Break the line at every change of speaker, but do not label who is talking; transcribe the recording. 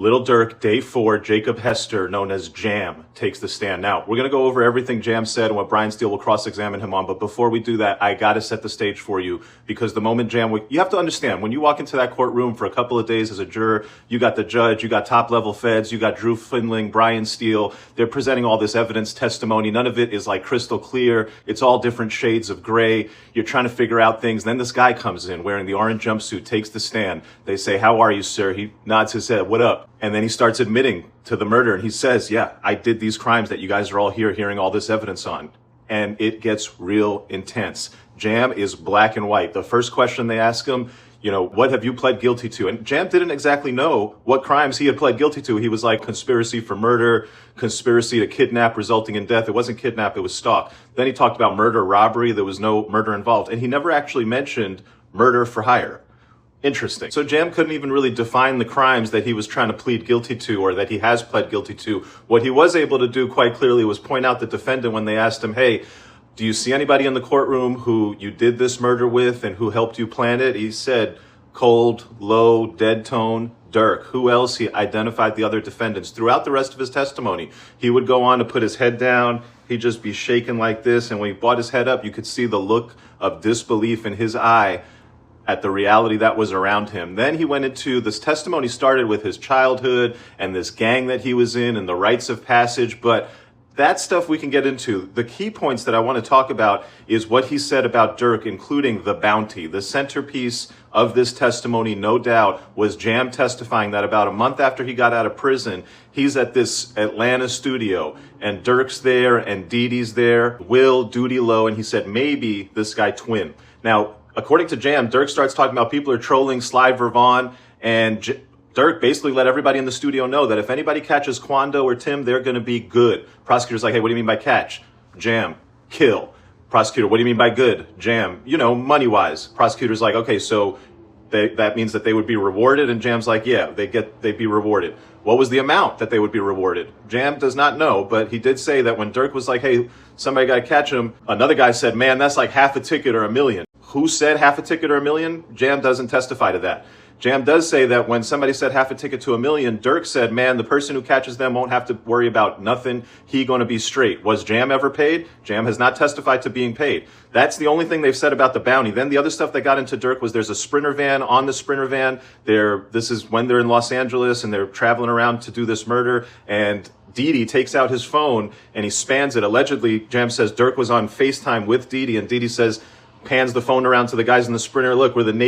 Little Dirk, day 4, Jacob Hester, known as Jam, takes the stand. Now, we're going to go over everything Jam said and what Brian Steele will cross-examine him on. But before we do that, I got to set the stage for you, because the moment Jam, you have to understand, when you walk into that courtroom for a couple of days as a juror, you got the judge, you got top-level feds, you got Drew Findling, Brian Steele. They're presenting all this evidence, testimony. None of it is like crystal clear. It's all different shades of gray. You're trying to figure out things. Then this guy comes in wearing the orange jumpsuit, takes the stand. They say, "How are you, sir?" He nods his head, "What up?" And then he starts admitting to the murder, and he says, "Yeah, I did these crimes that you guys are all here hearing all this evidence on." And it gets real intense. Jam is black and white. The first question they ask him, what have you pled guilty to? And Jam didn't exactly know what crimes he had pled guilty to. He was like conspiracy for murder, conspiracy to kidnap resulting in death. It wasn't kidnap, it was stalk. Then he talked about murder, robbery. There was no murder involved. And he never actually mentioned murder for hire. Interesting. So Jam couldn't even really define the crimes that he was trying to plead guilty to, or that he has pled guilty to. What he was able to do quite clearly was point out the defendant when they asked him, "Hey, do you see anybody in the courtroom who you did this murder with and who helped you plan it?" He said, cold, low, dead tone, Dirk. Who else? He identified the other defendants. Throughout the rest of his testimony, he would go on to put his head down. He'd just be shaking like this. And when he brought his head up, you could see the look of disbelief in his eye at the reality that was around him. Then he went into, this testimony started with his childhood and this gang that he was in and the rites of passage, but that stuff we can get into. The key points that I want to talk about is what he said about Dirk, including the bounty. The centerpiece of this testimony, no doubt, was Jam testifying that about a month after he got out of prison, he's at this Atlanta studio, and Dirk's there, and Dee Dee's there, Will, Duty Low, and he said maybe this guy Twin. Now, according to Jam, Dirk starts talking about people are trolling Sly Vervon, and Dirk basically let everybody in the studio know that if anybody catches Quando or Tim, they're going to be good. Prosecutor's like, "Hey, what do you mean by catch?" Jam, "Kill." Prosecutor, "What do you mean by good?" Jam, money-wise. Prosecutor's like, "Okay, so that means that they would be rewarded?" And Jam's like, "Yeah, they'd be rewarded." What was the amount that they would be rewarded? Jam does not know, but he did say that when Dirk was like, "Hey, somebody got to catch him," another guy said, "Man, that's like half a ticket or $1 million. Who said half a ticket or $1 million? Jam doesn't testify to that. Jam does say that when somebody said half a ticket to $1 million, Dirk said, "Man, the person who catches them won't have to worry about nothing. He gonna be straight." Was Jam ever paid? Jam has not testified to being paid. That's the only thing they've said about the bounty. Then the other stuff that got into Dirk was there's a Sprinter van. On the Sprinter van, this is when they're in Los Angeles and they're traveling around to do this murder, and Dee Dee takes out his phone and he spans it. Allegedly, Jam says Dirk was on FaceTime with Dee Dee, and Dee Dee says, pans the phone around to the guys in the Sprinter, "Look, we're the Navy."